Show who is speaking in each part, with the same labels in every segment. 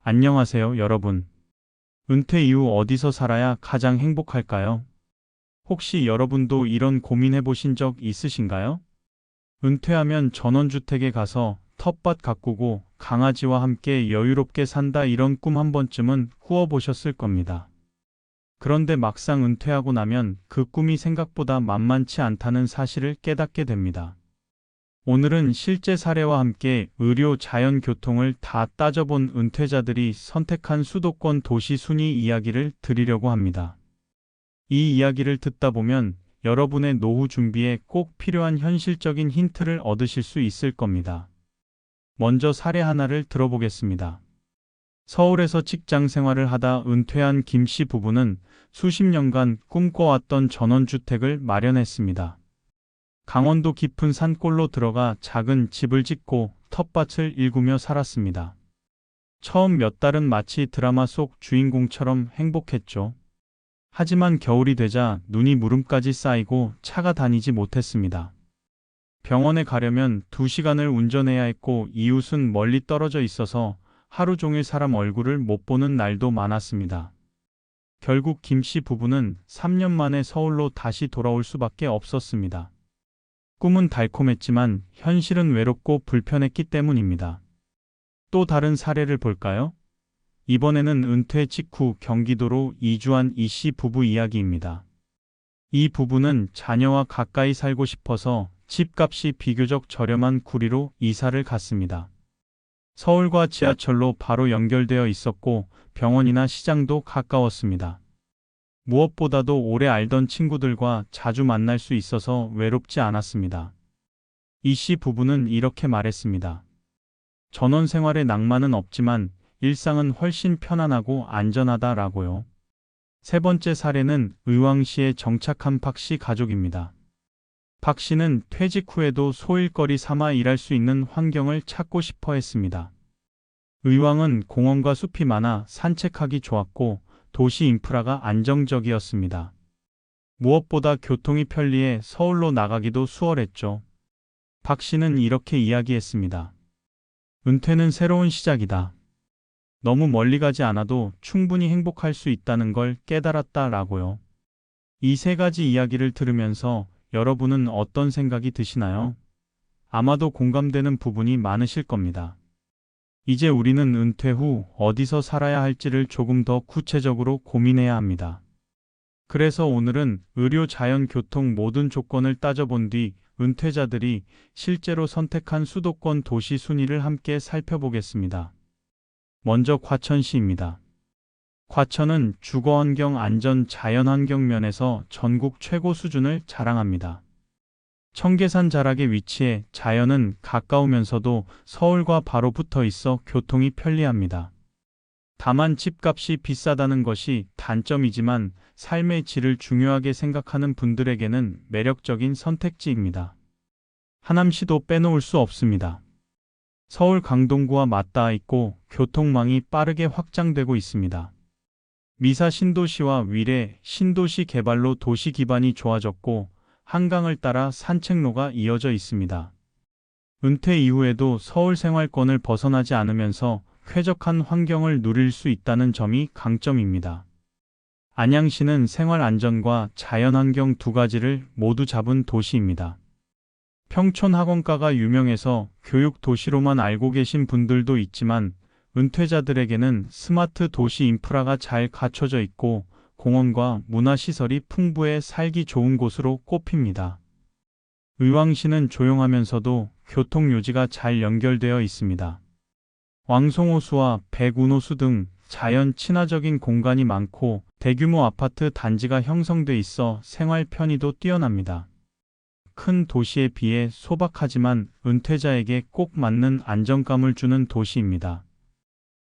Speaker 1: 안녕하세요, 여러분. 은퇴 이후 어디서 살아야 가장 행복할까요? 혹시 여러분도 이런 고민해 보신 적 있으신가요? 은퇴하면 전원주택에 가서 텃밭 가꾸고 강아지와 함께 여유롭게 산다 이런 꿈 한 번쯤은 꾸어보셨을 겁니다. 그런데 막상 은퇴하고 나면 그 꿈이 생각보다 만만치 않다는 사실을 깨닫게 됩니다. 오늘은 실제 사례와 함께 의료, 자연, 교통을 다 따져본 은퇴자들이 선택한 수도권 도시 순위 이야기를 드리려고 합니다. 이 이야기를 듣다 보면 여러분의 노후 준비에 꼭 필요한 현실적인 힌트를 얻으실 수 있을 겁니다. 먼저 사례 하나를 들어보겠습니다. 서울에서 직장 생활을 하다 은퇴한 김 씨 부부는 수십 년간 꿈꿔왔던 전원주택을 마련했습니다. 강원도 깊은 산골로 들어가 작은 집을 짓고 텃밭을 일구며 살았습니다. 처음 몇 달은 마치 드라마 속 주인공처럼 행복했죠. 하지만 겨울이 되자 눈이 무릎까지 쌓이고 차가 다니지 못했습니다. 병원에 가려면 2시간을 운전해야 했고 이웃은 멀리 떨어져 있어서 하루 종일 사람 얼굴을 못 보는 날도 많았습니다. 결국 김 씨 부부는 3년 만에 서울로 다시 돌아올 수밖에 없었습니다. 꿈은 달콤했지만 현실은 외롭고 불편했기 때문입니다. 또 다른 사례를 볼까요? 이번에는 은퇴 직후 경기도로 이주한 이 씨 부부 이야기입니다. 이 부부는 자녀와 가까이 살고 싶어서 집값이 비교적 저렴한 구리로 이사를 갔습니다. 서울과 지하철로 바로 연결되어 있었고 병원이나 시장도 가까웠습니다. 무엇보다도 오래 알던 친구들과 자주 만날 수 있어서 외롭지 않았습니다. 이 씨 부부는 이렇게 말했습니다. 전원 생활의 낭만은 없지만 일상은 훨씬 편안하고 안전하다라고요. 세 번째 사례는 의왕시에 정착한 박 씨 가족입니다. 박 씨는 퇴직 후에도 소일거리 삼아 일할 수 있는 환경을 찾고 싶어 했습니다. 의왕은 공원과 숲이 많아 산책하기 좋았고 도시 인프라가 안정적이었습니다. 무엇보다 교통이 편리해 서울로 나가기도 수월했죠. 박 씨는 이렇게 이야기했습니다. 은퇴는 새로운 시작이다. 너무 멀리 가지 않아도 충분히 행복할 수 있다는 걸 깨달았다라고요. 이 세 가지 이야기를 들으면서 여러분은 어떤 생각이 드시나요? 아마도 공감되는 부분이 많으실 겁니다. 이제 우리는 은퇴 후 어디서 살아야 할지를 조금 더 구체적으로 고민해야 합니다. 그래서 오늘은 의료, 자연, 교통 모든 조건을 따져본 뒤 은퇴자들이 실제로 선택한 수도권 도시 순위를 함께 살펴보겠습니다. 먼저 과천시입니다. 과천은 주거환경, 안전, 자연환경 면에서 전국 최고 수준을 자랑합니다. 청계산 자락에 위치해 자연은 가까우면서도 서울과 바로 붙어 있어 교통이 편리합니다. 다만 집값이 비싸다는 것이 단점이지만 삶의 질을 중요하게 생각하는 분들에게는 매력적인 선택지입니다. 하남시도 빼놓을 수 없습니다. 서울 강동구와 맞닿아 있고 교통망이 빠르게 확장되고 있습니다. 미사 신도시와 위례 신도시 개발로 도시 기반이 좋아졌고 한강을 따라 산책로가 이어져 있습니다. 은퇴 이후에도 서울 생활권을 벗어나지 않으면서 쾌적한 환경을 누릴 수 있다는 점이 강점입니다. 안양시는 생활 안전과 자연환경 두 가지를 모두 잡은 도시입니다. 평촌 학원가가 유명해서 교육 도시로만 알고 계신 분들도 있지만 은퇴자들에게는 스마트 도시 인프라가 잘 갖춰져 있고 공원과 문화시설이 풍부해 살기 좋은 곳으로 꼽힙니다. 의왕시는 조용하면서도 교통요지가 잘 연결되어 있습니다. 왕송호수와 백운호수 등 자연 친화적인 공간이 많고 대규모 아파트 단지가 형성돼 있어 생활 편의도 뛰어납니다. 큰 도시에 비해 소박하지만 은퇴자에게 꼭 맞는 안정감을 주는 도시입니다.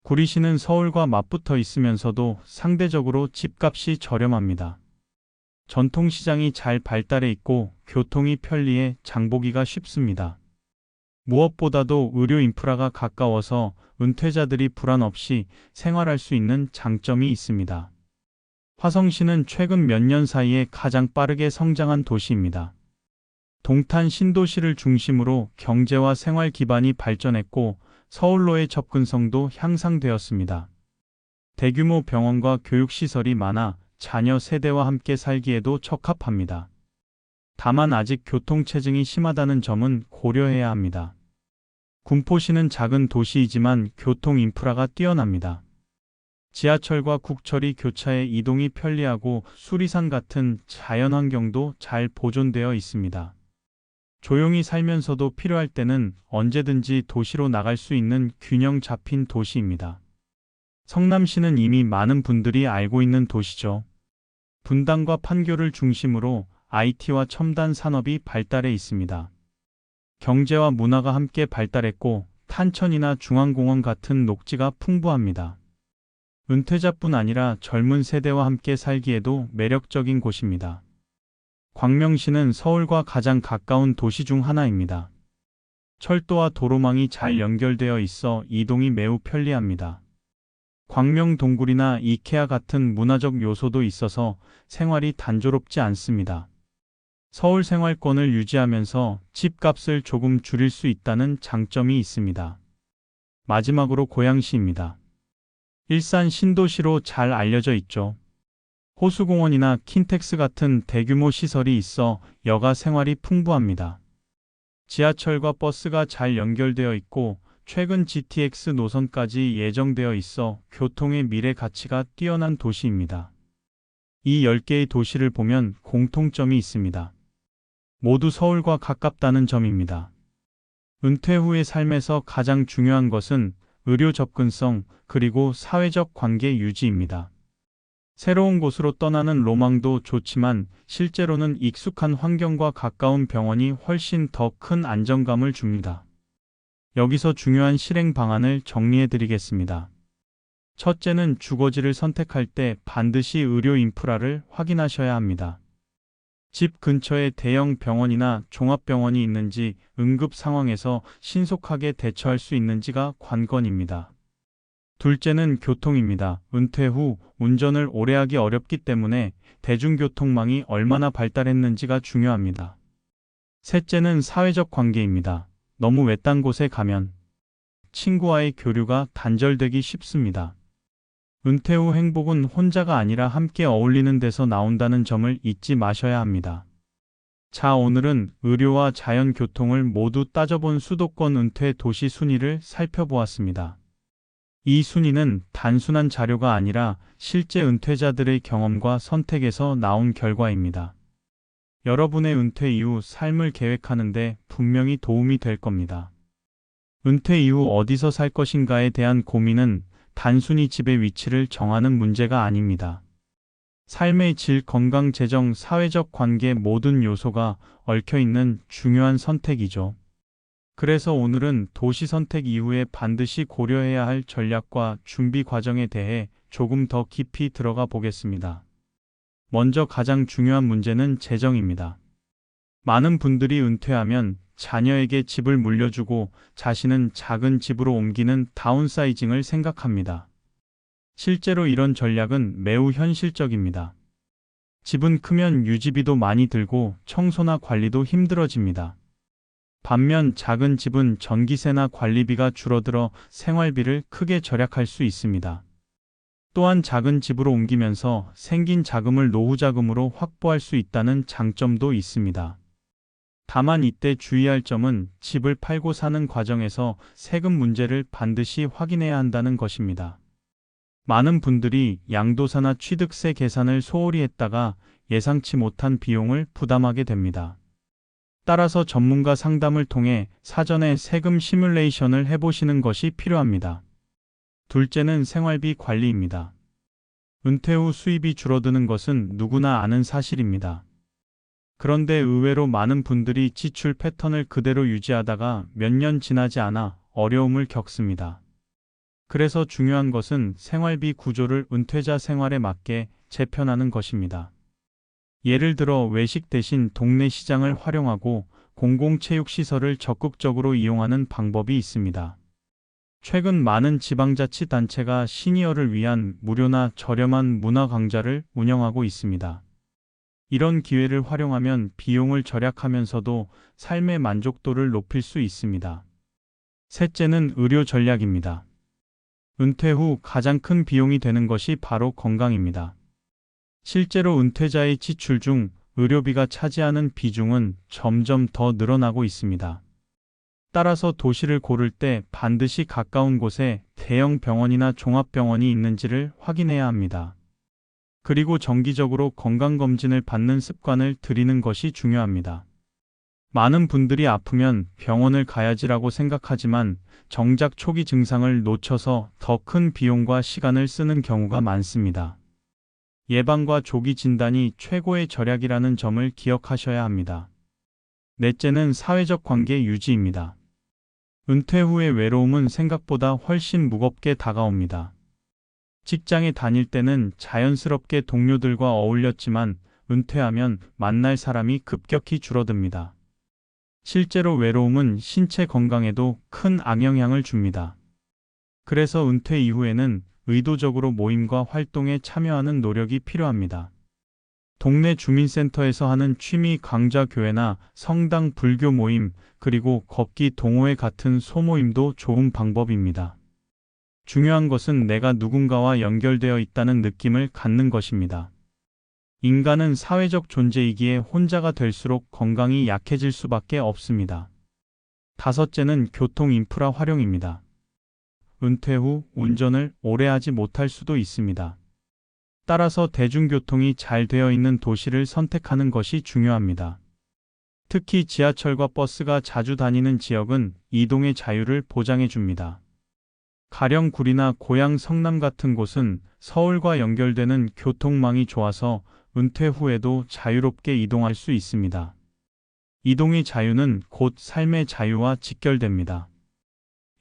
Speaker 1: 구리시는 서울과 맞붙어 있으면서도 상대적으로 집값이 저렴합니다. 전통시장이 잘 발달해 있고 교통이 편리해 장보기가 쉽습니다. 무엇보다도 의료 인프라가 가까워서 은퇴자들이 불안 없이 생활할 수 있는 장점이 있습니다. 화성시는 최근 몇 년 사이에 가장 빠르게 성장한 도시입니다. 동탄 신도시를 중심으로 경제와 생활 기반이 발전했고 서울로의 접근성도 향상되었습니다. 대규모 병원과 교육시설이 많아 자녀 세대와 함께 살기에도 적합합니다. 다만 아직 교통체증이 심하다는 점은 고려해야 합니다. 군포시는 작은 도시이지만 교통 인프라가 뛰어납니다. 지하철과 국철이 교차해 이동이 편리하고 수리산 같은 자연환경도 잘 보존되어 있습니다. 조용히 살면서도 필요할 때는 언제든지 도시로 나갈 수 있는 균형 잡힌 도시입니다. 성남시는 이미 많은 분들이 알고 있는 도시죠. 분당과 판교를 중심으로 IT와 첨단 산업이 발달해 있습니다. 경제와 문화가 함께 발달했고 탄천이나 중앙공원 같은 녹지가 풍부합니다. 은퇴자뿐 아니라 젊은 세대와 함께 살기에도 매력적인 곳입니다. 광명시는 서울과 가장 가까운 도시 중 하나입니다. 철도와 도로망이 잘 연결되어 있어 이동이 매우 편리합니다. 광명 동굴이나 이케아 같은 문화적 요소도 있어서 생활이 단조롭지 않습니다. 서울 생활권을 유지하면서 집값을 조금 줄일 수 있다는 장점이 있습니다. 마지막으로 고양시입니다. 일산 신도시로 잘 알려져 있죠. 호수공원이나 킨텍스 같은 대규모 시설이 있어 여가 생활이 풍부합니다. 지하철과 버스가 잘 연결되어 있고 최근 GTX 노선까지 예정되어 있어 교통의 미래 가치가 뛰어난 도시입니다. 이 10개의 도시를 보면 공통점이 있습니다. 모두 서울과 가깝다는 점입니다. 은퇴 후의 삶에서 가장 중요한 것은 의료 접근성 그리고 사회적 관계 유지입니다. 새로운 곳으로 떠나는 로망도 좋지만 실제로는 익숙한 환경과 가까운 병원이 훨씬 더 큰 안정감을 줍니다. 여기서 중요한 실행 방안을 정리해 드리겠습니다. 첫째는 주거지를 선택할 때 반드시 의료 인프라를 확인하셔야 합니다. 집 근처에 대형 병원이나 종합병원이 있는지, 응급 상황에서 신속하게 대처할 수 있는지가 관건입니다. 둘째는 교통입니다. 은퇴 후 운전을 오래 하기 어렵기 때문에 대중교통망이 얼마나 발달했는지가 중요합니다. 셋째는 사회적 관계입니다. 너무 외딴 곳에 가면 친구와의 교류가 단절되기 쉽습니다. 은퇴 후 행복은 혼자가 아니라 함께 어울리는 데서 나온다는 점을 잊지 마셔야 합니다. 자, 오늘은 의료와 자연교통을 모두 따져본 수도권 은퇴 도시 순위를 살펴보았습니다. 이 순위는 단순한 자료가 아니라 실제 은퇴자들의 경험과 선택에서 나온 결과입니다. 여러분의 은퇴 이후 삶을 계획하는 데 분명히 도움이 될 겁니다. 은퇴 이후 어디서 살 것인가에 대한 고민은 단순히 집의 위치를 정하는 문제가 아닙니다. 삶의 질, 건강, 재정, 사회적 관계 모든 요소가 얽혀있는 중요한 선택이죠. 그래서 오늘은 도시 선택 이후에 반드시 고려해야 할 전략과 준비 과정에 대해 조금 더 깊이 들어가 보겠습니다. 먼저 가장 중요한 문제는 재정입니다. 많은 분들이 은퇴하면 자녀에게 집을 물려주고 자신은 작은 집으로 옮기는 다운사이징을 생각합니다. 실제로 이런 전략은 매우 현실적입니다. 집은 크면 유지비도 많이 들고 청소나 관리도 힘들어집니다. 반면 작은 집은 전기세나 관리비가 줄어들어 생활비를 크게 절약할 수 있습니다. 또한 작은 집으로 옮기면서 생긴 자금을 노후자금으로 확보할 수 있다는 장점도 있습니다. 다만 이때 주의할 점은 집을 팔고 사는 과정에서 세금 문제를 반드시 확인해야 한다는 것입니다. 많은 분들이 양도세나 취득세 계산을 소홀히 했다가 예상치 못한 비용을 부담하게 됩니다. 따라서 전문가 상담을 통해 사전에 세금 시뮬레이션을 해보시는 것이 필요합니다. 둘째는 생활비 관리입니다. 은퇴 후 수입이 줄어드는 것은 누구나 아는 사실입니다. 그런데 의외로 많은 분들이 지출 패턴을 그대로 유지하다가 몇 년 지나지 않아 어려움을 겪습니다. 그래서 중요한 것은 생활비 구조를 은퇴자 생활에 맞게 재편하는 것입니다. 예를 들어 외식 대신 동네 시장을 활용하고 공공체육시설을 적극적으로 이용하는 방법이 있습니다. 최근 많은 지방자치단체가 시니어를 위한 무료나 저렴한 문화 강좌를 운영하고 있습니다. 이런 기회를 활용하면 비용을 절약하면서도 삶의 만족도를 높일 수 있습니다. 셋째는 의료 전략입니다. 은퇴 후 가장 큰 비용이 되는 것이 바로 건강입니다. 실제로 은퇴자의 지출 중 의료비가 차지하는 비중은 점점 더 늘어나고 있습니다. 따라서 도시를 고를 때 반드시 가까운 곳에 대형 병원이나 종합병원이 있는지를 확인해야 합니다. 그리고 정기적으로 건강검진을 받는 습관을 들이는 것이 중요합니다. 많은 분들이 아프면 병원을 가야지라고 생각하지만 정작 초기 증상을 놓쳐서 더 큰 비용과 시간을 쓰는 경우가 많습니다. 예방과 조기 진단이 최고의 절약이라는 점을 기억하셔야 합니다. 넷째는 사회적 관계 유지입니다. 은퇴 후의 외로움은 생각보다 훨씬 무겁게 다가옵니다. 직장에 다닐 때는 자연스럽게 동료들과 어울렸지만 은퇴하면 만날 사람이 급격히 줄어듭니다. 실제로 외로움은 신체 건강에도 큰 악영향을 줍니다. 그래서 은퇴 이후에는 의도적으로 모임과 활동에 참여하는 노력이 필요합니다. 동네 주민센터에서 하는 취미 강좌 교회나 성당 불교 모임, 그리고 걷기 동호회 같은 소모임도 좋은 방법입니다. 중요한 것은 내가 누군가와 연결되어 있다는 느낌을 갖는 것입니다. 인간은 사회적 존재이기에 혼자가 될수록 건강이 약해질 수밖에 없습니다. 다섯째는 교통 인프라 활용입니다. 은퇴 후 운전을 오래 하지 못할 수도 있습니다. 따라서 대중교통이 잘 되어 있는 도시를 선택하는 것이 중요합니다. 특히 지하철과 버스가 자주 다니는 지역은 이동의 자유를 보장해 줍니다. 가령 구리나 고향 성남 같은 곳은 서울과 연결되는 교통망이 좋아서 은퇴 후에도 자유롭게 이동할 수 있습니다. 이동의 자유는 곧 삶의 자유와 직결됩니다.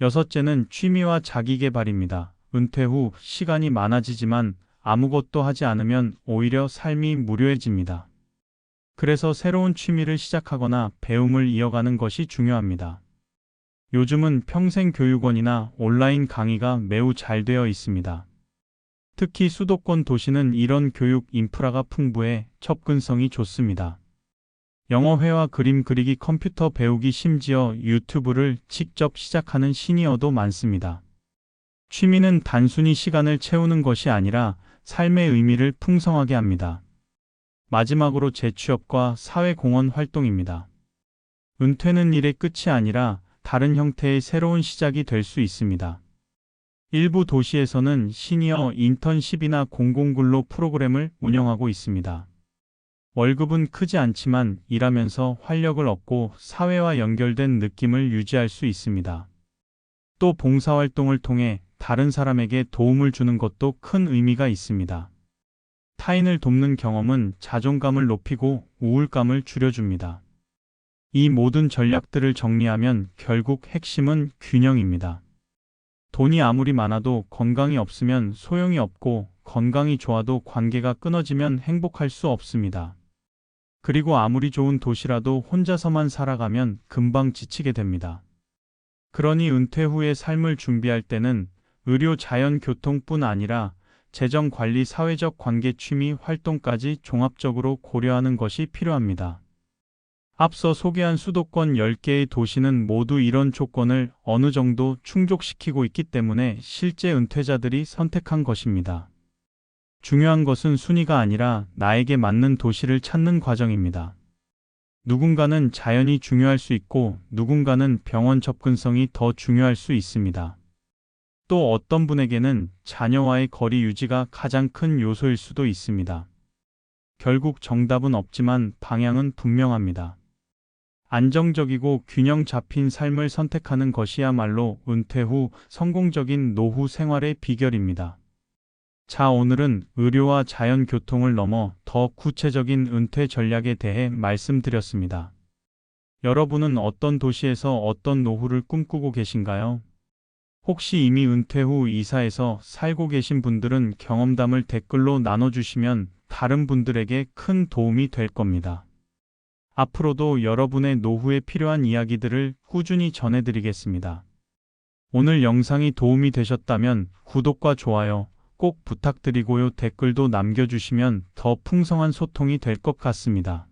Speaker 1: 여섯째는 취미와 자기계발입니다. 은퇴 후 시간이 많아지지만 아무것도 하지 않으면 오히려 삶이 무료해집니다. 그래서 새로운 취미를 시작하거나 배움을 이어가는 것이 중요합니다. 요즘은 평생교육원이나 온라인 강의가 매우 잘 되어 있습니다. 특히 수도권 도시는 이런 교육 인프라가 풍부해 접근성이 좋습니다. 영어회화, 그림 그리기, 컴퓨터 배우기, 심지어 유튜브를 직접 시작하는 시니어도 많습니다. 취미는 단순히 시간을 채우는 것이 아니라 삶의 의미를 풍성하게 합니다. 마지막으로 재취업과 사회공헌 활동입니다. 은퇴는 일의 끝이 아니라 다른 형태의 새로운 시작이 될 수 있습니다. 일부 도시에서는 시니어 인턴십이나 공공근로 프로그램을 운영하고 있습니다. 월급은 크지 않지만 일하면서 활력을 얻고 사회와 연결된 느낌을 유지할 수 있습니다. 또 봉사활동을 통해 다른 사람에게 도움을 주는 것도 큰 의미가 있습니다. 타인을 돕는 경험은 자존감을 높이고 우울감을 줄여줍니다. 이 모든 전략들을 정리하면 결국 핵심은 균형입니다. 돈이 아무리 많아도 건강이 없으면 소용이 없고, 건강이 좋아도 관계가 끊어지면 행복할 수 없습니다. 그리고 아무리 좋은 도시라도 혼자서만 살아가면 금방 지치게 됩니다. 그러니 은퇴 후의 삶을 준비할 때는 의료, 자연, 교통뿐 아니라 재정 관리, 사회적 관계, 취미, 활동까지 종합적으로 고려하는 것이 필요합니다. 앞서 소개한 수도권 10개의 도시는 모두 이런 조건을 어느 정도 충족시키고 있기 때문에 실제 은퇴자들이 선택한 것입니다. 중요한 것은 순위가 아니라 나에게 맞는 도시를 찾는 과정입니다. 누군가는 자연이 중요할 수 있고 누군가는 병원 접근성이 더 중요할 수 있습니다. 또 어떤 분에게는 자녀와의 거리 유지가 가장 큰 요소일 수도 있습니다. 결국 정답은 없지만 방향은 분명합니다. 안정적이고 균형 잡힌 삶을 선택하는 것이야말로 은퇴 후 성공적인 노후 생활의 비결입니다. 자, 오늘은 의료와 자연 교통을 넘어 더 구체적인 은퇴 전략에 대해 말씀드렸습니다. 여러분은 어떤 도시에서 어떤 노후를 꿈꾸고 계신가요? 혹시 이미 은퇴 후 이사해서 살고 계신 분들은 경험담을 댓글로 나눠주시면 다른 분들에게 큰 도움이 될 겁니다. 앞으로도 여러분의 노후에 필요한 이야기들을 꾸준히 전해드리겠습니다. 오늘 영상이 도움이 되셨다면 구독과 좋아요 꼭 부탁드리고요. 댓글도 남겨주시면 더 풍성한 소통이 될 것 같습니다.